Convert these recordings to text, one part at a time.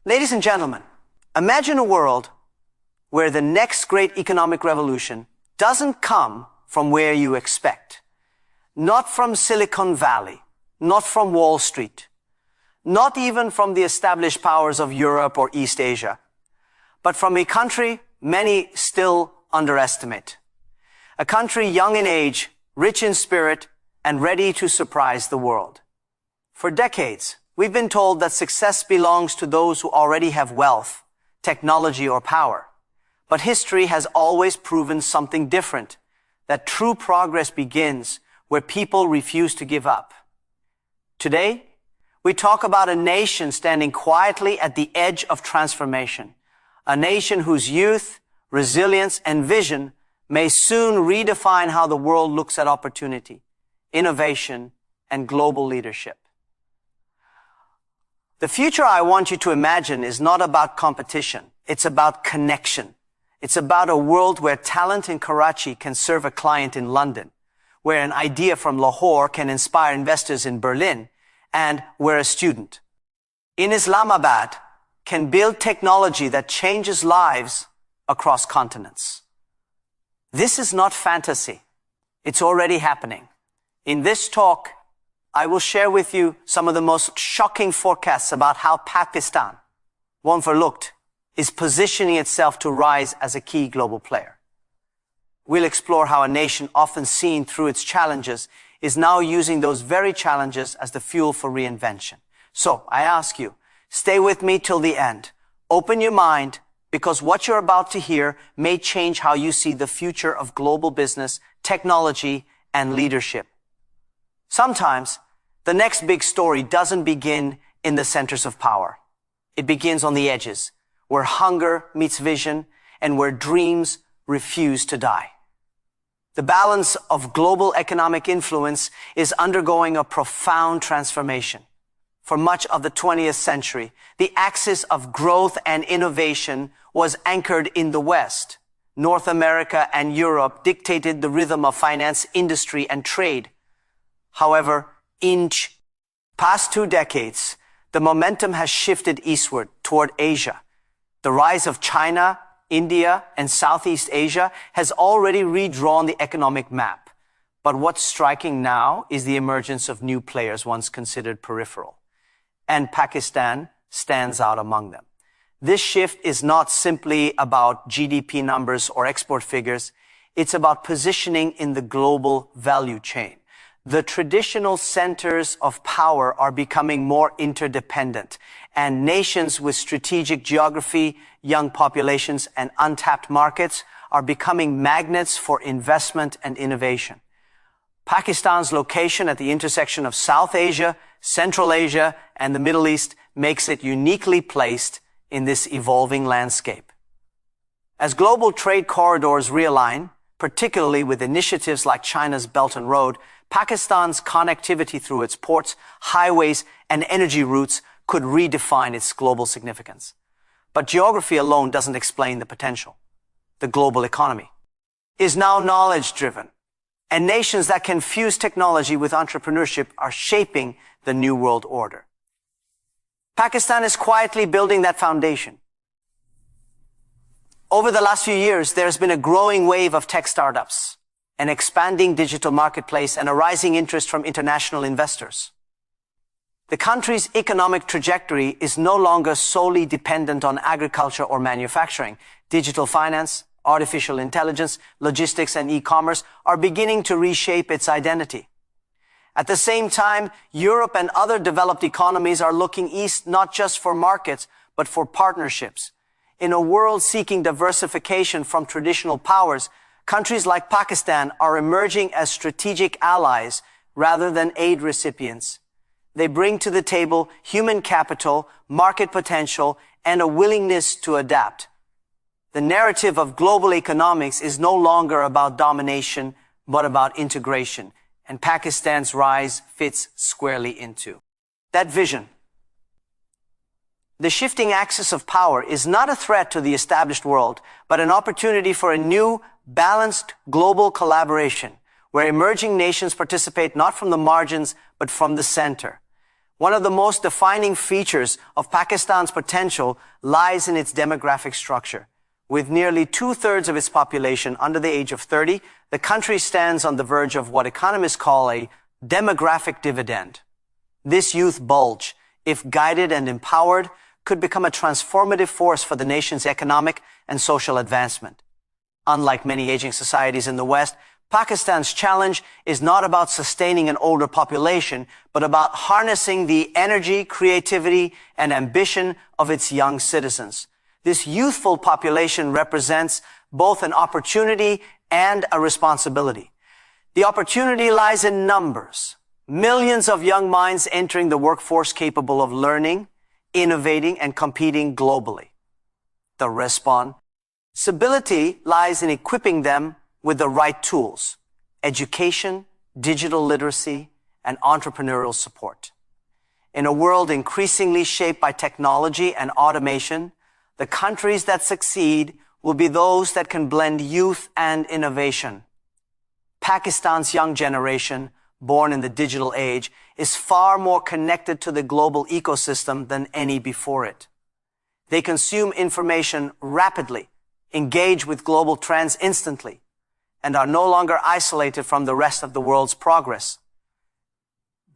Ladies and gentlemen, imagine a world where the next great economic revolution doesn't come from where you expect. Not from Silicon Valley, not from Wall Street, not even from the established powers of Europe or East Asia, but from a country many still underestimate. A country young in age, rich in spirit, and ready to surprise the world. For decades, we've been told that success belongs to those who already have wealth, technology, or power. But history has always proven something different, that true progress begins where people refuse to give up. Today, we talk about a nation standing quietly at the edge of transformation, a nation whose youth, resilience, and vision may soon redefine how the world looks at opportunity, innovation, and global leadership. The future I want you to imagine is not about competition. It's about connection. It's about a world where talent in Karachi can serve a client in London, where an idea from Lahore can inspire investors in Berlin, and where a student in Islamabad can build technology that changes lives across continents. This is not fantasy. It's already happening. In this talk, I will share with you some of the most shocking forecasts about how Pakistan, once overlooked, is positioning itself to rise as a key global player. We'll explore how a nation often seen through its challenges is now using those very challenges as the fuel for reinvention. So, I ask you, stay with me till the end. Open your mind, because what you're about to hear may change how you see the future of global business, technology, and leadership. Sometimes, the next big story doesn't begin in the centers of power. It begins on the edges, where hunger meets vision and where dreams refuse to die. The balance of global economic influence is undergoing a profound transformation. For much of the 20th century, the axis of growth and innovation was anchored in the West. North America and Europe dictated the rhythm of finance, industry, and trade. However, in past 2 decades, the momentum has shifted eastward toward Asia. The rise of China, India, and Southeast Asia has already redrawn the economic map. But what's striking now is the emergence of new players once considered peripheral. And Pakistan stands out among them. This shift is not simply about GDP numbers or export figures. It's about positioning in the global value chain. The traditional centers of power are becoming more interdependent, and nations with strategic geography, young populations, and untapped markets are becoming magnets for investment and innovation. Pakistan's location at the intersection of South Asia, Central Asia, and the Middle East makes it uniquely placed in this evolving landscape. As global trade corridors realign, particularly with initiatives like China's Belt and Road, Pakistan's connectivity through its ports, highways, and energy routes could redefine its global significance. But geography alone doesn't explain the potential. The global economy is now knowledge-driven, and nations that can fuse technology with entrepreneurship are shaping the new world order. Pakistan is quietly building that foundation. Over the last few years, there has been a growing wave of tech startups, an expanding digital marketplace, and a rising interest from international investors. The country's economic trajectory is no longer solely dependent on agriculture or manufacturing. Digital finance, artificial intelligence, logistics, and e-commerce are beginning to reshape its identity. At the same time, Europe and other developed economies are looking east not just for markets, but for partnerships. In a world seeking diversification from traditional powers, countries like Pakistan are emerging as strategic allies rather than aid recipients. They bring to the table human capital, market potential, and a willingness to adapt. The narrative of global economics is no longer about domination, but about integration, and Pakistan's rise fits squarely into that vision. The shifting axis of power is not a threat to the established world, but an opportunity for a new, balanced global collaboration, where emerging nations participate not from the margins, but from the center. One of the most defining features of Pakistan's potential lies in its demographic structure. With nearly 2/3 of its population under the age of 30, the country stands on the verge of what economists call a demographic dividend. This youth bulge, if guided and empowered, could become a transformative force for the nation's economic and social advancement. Unlike many aging societies in the West, Pakistan's challenge is not about sustaining an older population, but about harnessing the energy, creativity, and ambition of its young citizens. This youthful population represents both an opportunity and a responsibility. The opportunity lies in numbers. Millions of young minds entering the workforce capable of learning, innovating, and competing globally. The responsibility lies in equipping them with the right tools: education, digital literacy, and entrepreneurial support. In a world increasingly shaped by technology and automation, the countries that succeed will be those that can blend youth and innovation. Pakistan's young generation, born in the digital age, is far more connected to the global ecosystem than any before it. They consume information rapidly, engage with global trends instantly, and are no longer isolated from the rest of the world's progress.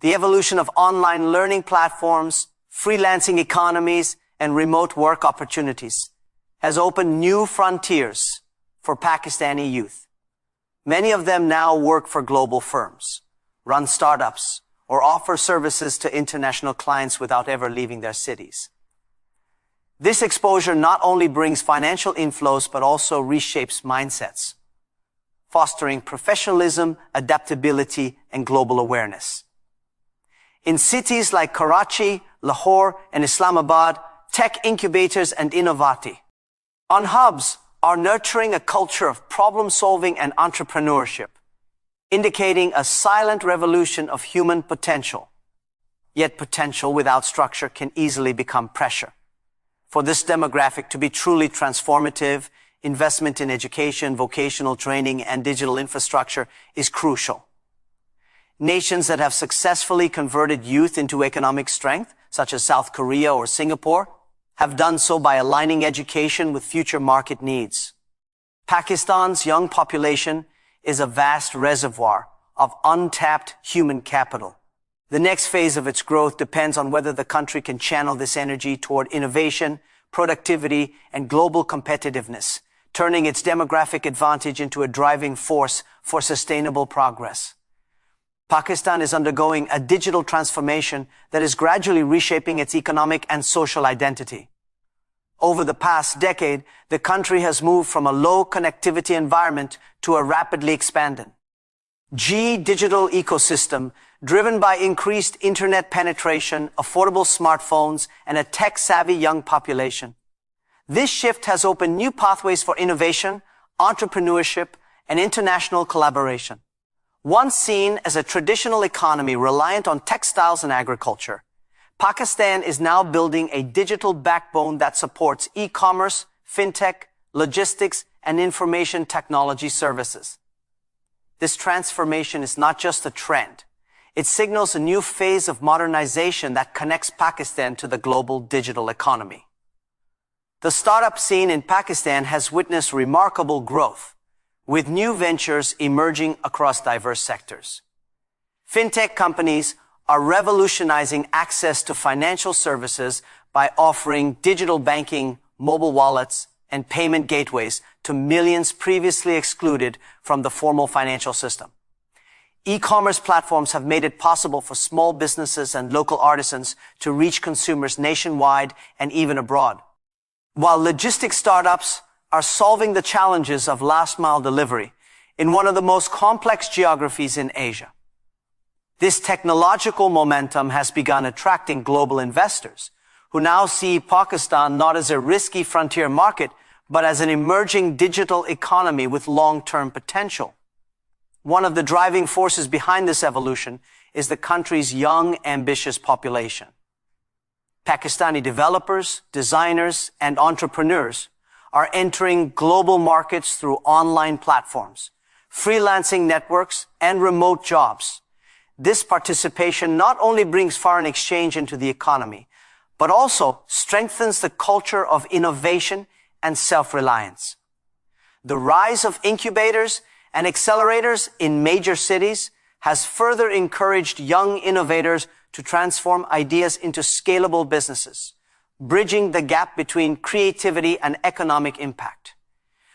The evolution of online learning platforms, freelancing economies, and remote work opportunities has opened new frontiers for Pakistani youth. Many of them now work for global firms, run startups, or offer services to international clients without ever leaving their cities. This exposure not only brings financial inflows, but also reshapes mindsets, fostering professionalism, adaptability, and global awareness. In cities like Karachi, Lahore, and Islamabad, tech incubators and innovati on hubs are nurturing a culture of problem-solving and entrepreneurship, indicating a silent revolution of human potential. Yet potential without structure can easily become pressure. For this demographic to be truly transformative, investment in education, vocational training, and digital infrastructure is crucial. Nations that have successfully converted youth into economic strength, such as South Korea or Singapore, have done so by aligning education with future market needs. Pakistan's young population is a vast reservoir of untapped human capital. The next phase of its growth depends on whether the country can channel this energy toward innovation, productivity, and global competitiveness, turning its demographic advantage into a driving force for sustainable progress. Pakistan is undergoing a digital transformation that is gradually reshaping its economic and social identity. Over the past decade, the country has moved from a low connectivity environment to a rapidly expanding digital ecosystem driven by increased internet penetration, affordable smartphones, and a tech-savvy young population. This shift has opened new pathways for innovation, entrepreneurship, and international collaboration. Once seen as a traditional economy reliant on textiles and agriculture, Pakistan is now building a digital backbone that supports e-commerce, fintech, logistics, and information technology services. This transformation is not just a trend. It signals a new phase of modernization that connects Pakistan to the global digital economy. The startup scene in Pakistan has witnessed remarkable growth, with new ventures emerging across diverse sectors. Fintech companies are revolutionizing access to financial services by offering digital banking, mobile wallets, and payment gateways to millions previously excluded from the formal financial system. E-commerce platforms have made it possible for small businesses and local artisans to reach consumers nationwide and even abroad, while logistics startups are solving the challenges of last-mile delivery in one of the most complex geographies in Asia. This technological momentum has begun attracting global investors who now see Pakistan not as a risky frontier market, but as an emerging digital economy with long-term potential. One of the driving forces behind this evolution is the country's young, ambitious population. Pakistani developers, designers, and entrepreneurs are entering global markets through online platforms, freelancing networks, and remote jobs. This participation not only brings foreign exchange into the economy, but also strengthens the culture of innovation and self-reliance. The rise of incubators and accelerators in major cities has further encouraged young innovators to transform ideas into scalable businesses, bridging the gap between creativity and economic impact.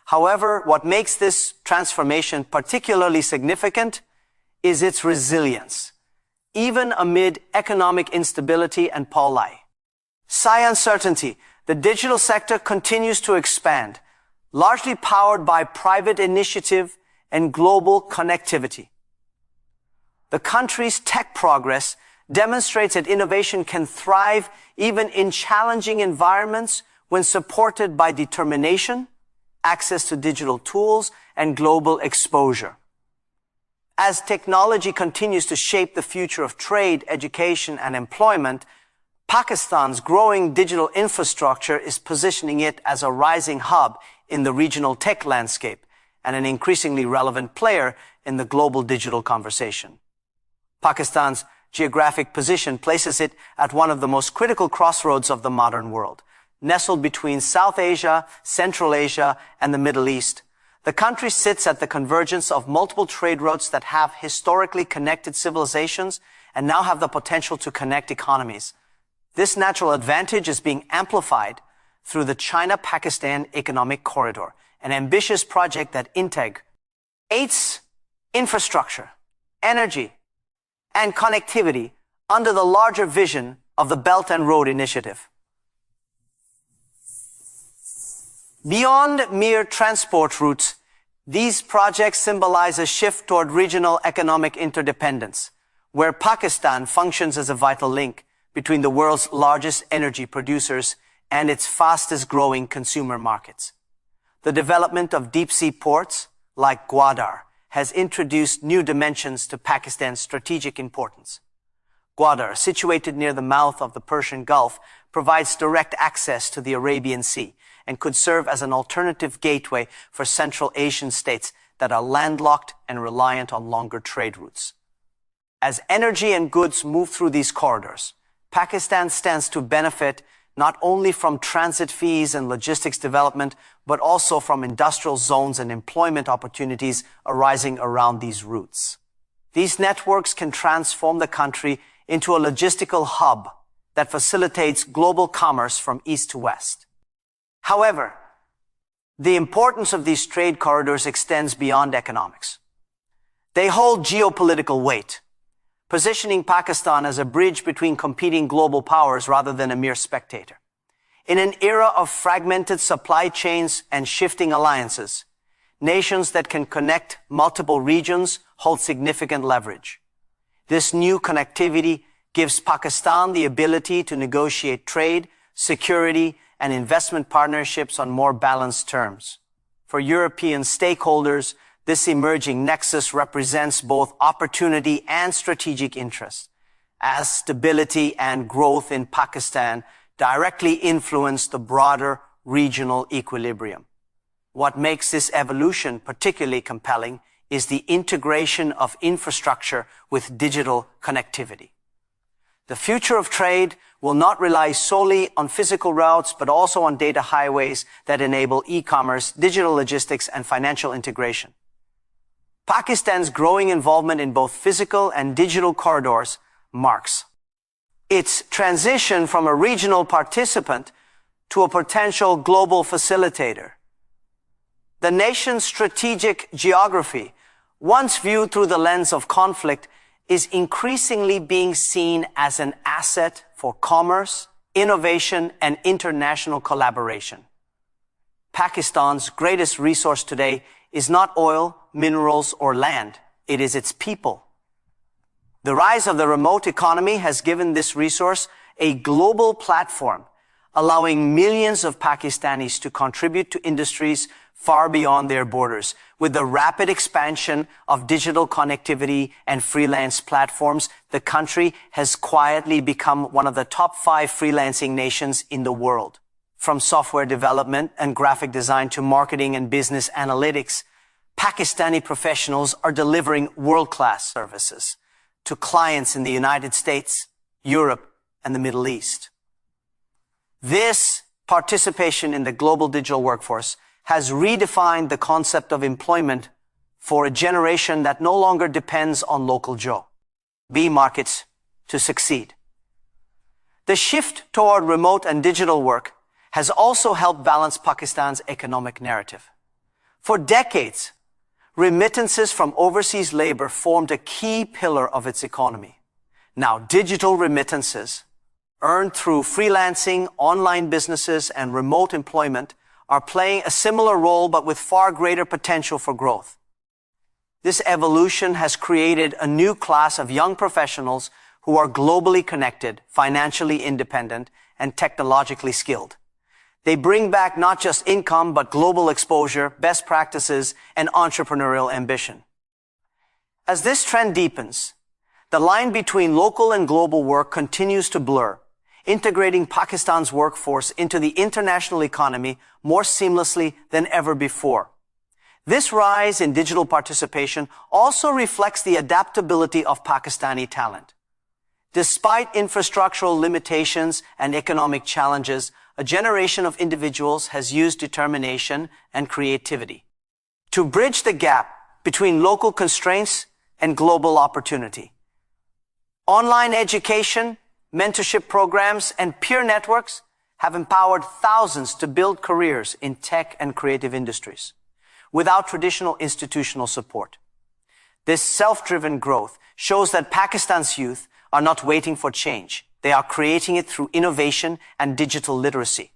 However, what makes this transformation particularly significant is its resilience, even amid economic instability and uncertainty. The digital sector continues to expand, largely powered by private initiative and global connectivity. The country's tech progress demonstrates that innovation can thrive even in challenging environments when supported by determination, access to digital tools, and global exposure. As technology continues to shape the future of trade, education, and employment, Pakistan's growing digital infrastructure is positioning it as a rising hub in the regional tech landscape and an increasingly relevant player in the global digital conversation. Pakistan's geographic position places it at one of the most critical crossroads of the modern world. Nestled between South Asia, Central Asia, and the Middle East, the country sits at the convergence of multiple trade routes that have historically connected civilizations and now have the potential to connect economies. This natural advantage is being amplified through the China-Pakistan Economic Corridor, an ambitious project that integrates infrastructure, energy, and connectivity under the larger vision of the Belt and Road Initiative. Beyond mere transport routes, these projects symbolize a shift toward regional economic interdependence, where Pakistan functions as a vital link between the world's largest energy producers and its fastest-growing consumer markets. The development of deep-sea ports, like Gwadar, has introduced new dimensions to Pakistan's strategic importance. Gwadar, situated near the mouth of the Persian Gulf, provides direct access to the Arabian Sea and could serve as an alternative gateway for Central Asian states that are landlocked and reliant on longer trade routes. As energy and goods move through these corridors, Pakistan stands to benefit not only from transit fees and logistics development, but also from industrial zones and employment opportunities arising around these routes. These networks can transform the country into a logistical hub that facilitates global commerce from east to west. However, the importance of these trade corridors extends beyond economics. They hold geopolitical weight, positioning Pakistan as a bridge between competing global powers rather than a mere spectator. In an era of fragmented supply chains and shifting alliances, nations that can connect multiple regions hold significant leverage. This new connectivity gives Pakistan the ability to negotiate trade, security, and investment partnerships on more balanced terms. For European stakeholders, this emerging nexus represents both opportunity and strategic interest, as stability and growth in Pakistan directly influence the broader regional equilibrium. What makes this evolution particularly compelling is the integration of infrastructure with digital connectivity. The future of trade will not rely solely on physical routes, but also on data highways that enable e-commerce, digital logistics, and financial integration. Pakistan's growing involvement in both physical and digital corridors marks its transition from a regional participant to a potential global facilitator. The nation's strategic geography, once viewed through the lens of conflict, is increasingly being seen as an asset for commerce, innovation, and international collaboration. Pakistan's greatest resource today is not oil, minerals, or land. It is its people. The rise of the remote economy has given this resource a global platform, allowing millions of Pakistanis to contribute to industries far beyond their borders. With the rapid expansion of digital connectivity and freelance platforms, the country has quietly become one of the top 5 freelancing nations in the world. From software development and graphic design to marketing and business analytics, Pakistani professionals are delivering world-class services. to clients in the United States, Europe, and the Middle East. This participation in the global digital workforce has redefined the concept of employment for a generation that no longer depends on local Joe B markets to succeed. The shift toward remote and digital work has also helped balance Pakistan's economic narrative. For decades, remittances from overseas labor formed a key pillar of its economy. Now, digital remittances, earned through freelancing, online businesses, and remote employment, are playing a similar role but with far greater potential for growth. This evolution has created a new class of young professionals who are globally connected, financially independent, and technologically skilled. They bring back not just income, but global exposure, best practices, and entrepreneurial ambition. As this trend deepens, the line between local and global work continues to blur, integrating Pakistan's workforce into the international economy more seamlessly than ever before. This rise in digital participation also reflects the adaptability of Pakistani talent. Despite infrastructural limitations and economic challenges, a generation of individuals has used determination and creativity to bridge the gap between local constraints and global opportunity. Online education, mentorship programs, and peer networks have empowered thousands to build careers in tech and creative industries without traditional institutional support. This self-driven growth shows that Pakistan's youth are not waiting for change. They are creating it through innovation and digital literacy.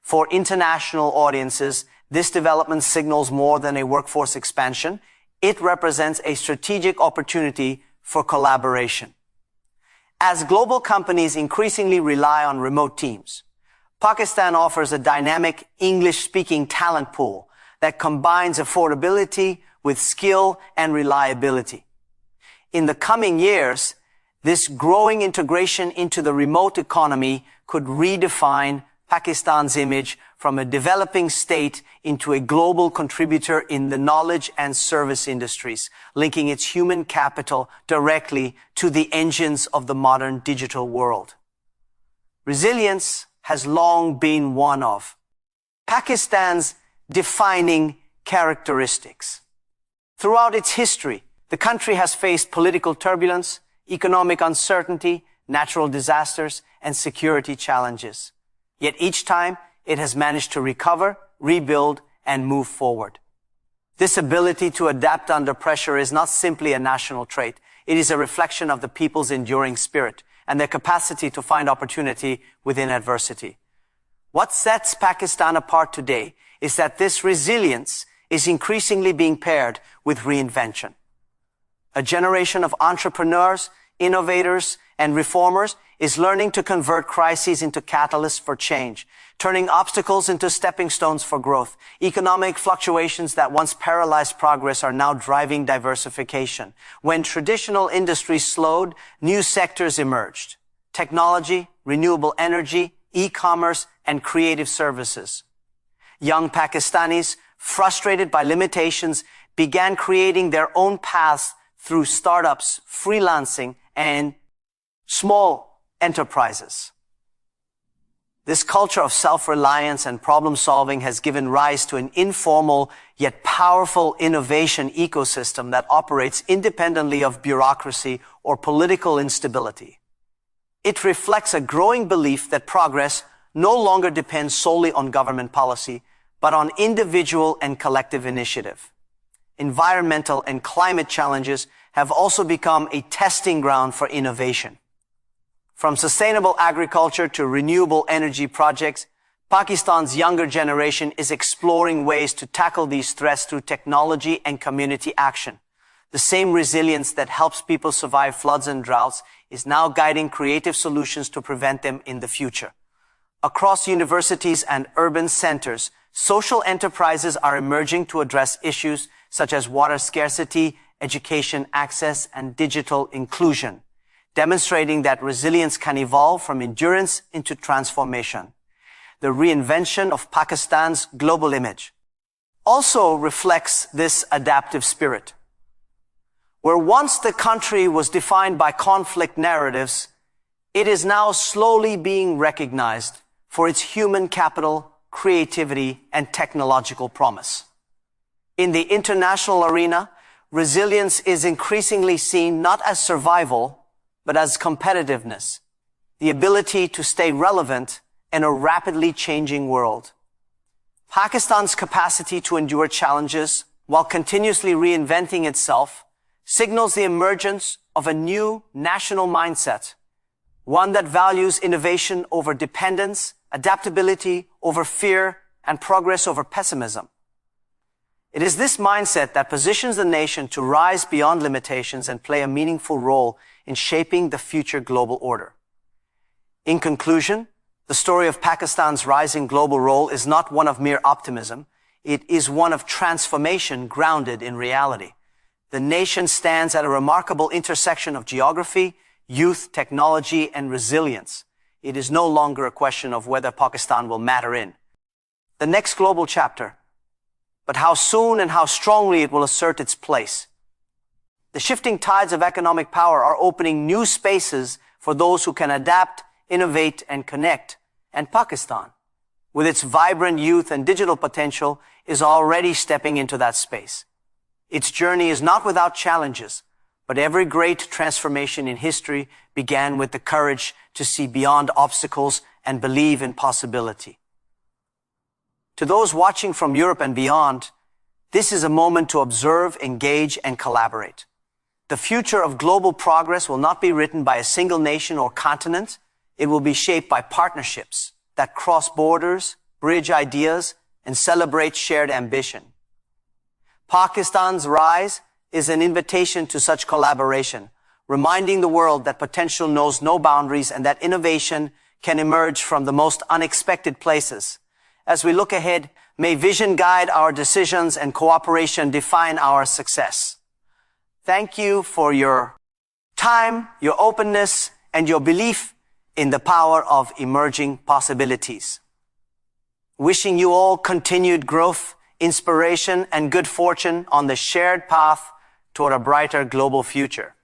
For international audiences, this development signals more than a workforce expansion. It represents a strategic opportunity for collaboration. As global companies increasingly rely on remote teams, Pakistan offers a dynamic English-speaking talent pool that combines affordability with skill and reliability. In the coming years, this growing integration into the remote economy could redefine Pakistan's image from a developing state into a global contributor in the knowledge and service industries, linking its human capital directly to the engines of the modern digital world. Resilience has long been one of Pakistan's defining characteristics. Throughout its history, the country has faced political turbulence, economic uncertainty, natural disasters, and security challenges. Yet each time, it has managed to recover, rebuild, and move forward. This ability to adapt under pressure is not simply a national trait. It is a reflection of the people's enduring spirit and their capacity to find opportunity within adversity. What sets Pakistan apart today is that this resilience is increasingly being paired with reinvention. A generation of entrepreneurs, innovators, and reformers is learning to convert crises into catalysts for change, turning obstacles into stepping stones for growth. Economic fluctuations that once paralyzed progress are now driving diversification. When traditional industries slowed, new sectors emerged. Technology, renewable energy, e-commerce, and creative services. Young Pakistanis, frustrated by limitations, began creating their own paths through startups, freelancing, and small enterprises. This culture of self-reliance and problem-solving has given rise to an informal yet powerful innovation ecosystem that operates independently of bureaucracy or political instability. It reflects a growing belief that progress no longer depends solely on government policy, but on individual and collective initiative. Environmental and climate challenges have also become a testing ground for innovation. From sustainable agriculture to renewable energy projects, Pakistan's younger generation is exploring ways to tackle these threats through technology and community action. The same resilience that helps people survive floods and droughts is now guiding creative solutions to prevent them in the future. Across universities and urban centers, social enterprises are emerging to address issues such as water scarcity, education access, and digital inclusion, demonstrating that resilience can evolve from endurance into transformation. The reinvention of Pakistan's global image also reflects this adaptive spirit. Where once the country was defined by conflict narratives, it is now slowly being recognized for its human capital, creativity, and technological promise. In the international arena, resilience is increasingly seen not as survival, but as competitiveness, the ability to stay relevant in a rapidly changing world. Pakistan's capacity to endure challenges while continuously reinventing itself signals the emergence of a new national mindset, one that values innovation over dependence, adaptability over fear, and progress over pessimism. It is this mindset that positions the nation to rise beyond limitations and play a meaningful role in shaping the future global order. In conclusion, the story of Pakistan's rising global role is not one of mere optimism. It is one of transformation grounded in reality. The nation stands at a remarkable intersection of geography, youth, technology, and resilience. It is no longer a question of whether Pakistan will matter in the next global chapter, but how soon and how strongly it will assert its place. The shifting tides of economic power are opening new spaces for those who can adapt, innovate, and connect. And Pakistan, with its vibrant youth and digital potential, is already stepping into that space. Its journey is not without challenges, but every great transformation in history began with the courage to see beyond obstacles and believe in possibility. To those watching from Europe and beyond, this is a moment to observe, engage, and collaborate. The future of global progress will not be written by a single nation or continent. It will be shaped by partnerships that cross borders, bridge ideas, and celebrate shared ambition. Pakistan's rise is an invitation to such collaboration, reminding the world that potential knows no boundaries and that innovation can emerge from the most unexpected places. As we look ahead, may vision guide our decisions and cooperation define our success. Thank you for your time, your openness, and your belief in the power of emerging possibilities. Wishing you all continued growth, inspiration, and good fortune on the shared path toward a brighter global future.